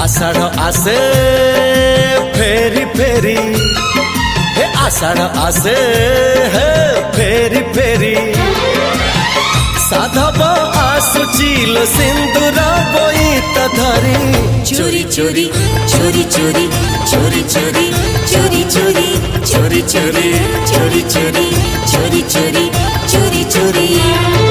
आषाढ़ आसे फेरी फेरी हे आषाढ़ आसे हे फेरी फेरी साधब आसुचिल सिंदूर बोईत धरी चोरी चोरी चोरी चोरी चोरी चोरी चोरी चोरी चोरी चोरी चोरी चोरी चोरी चोरी चोरी चोरी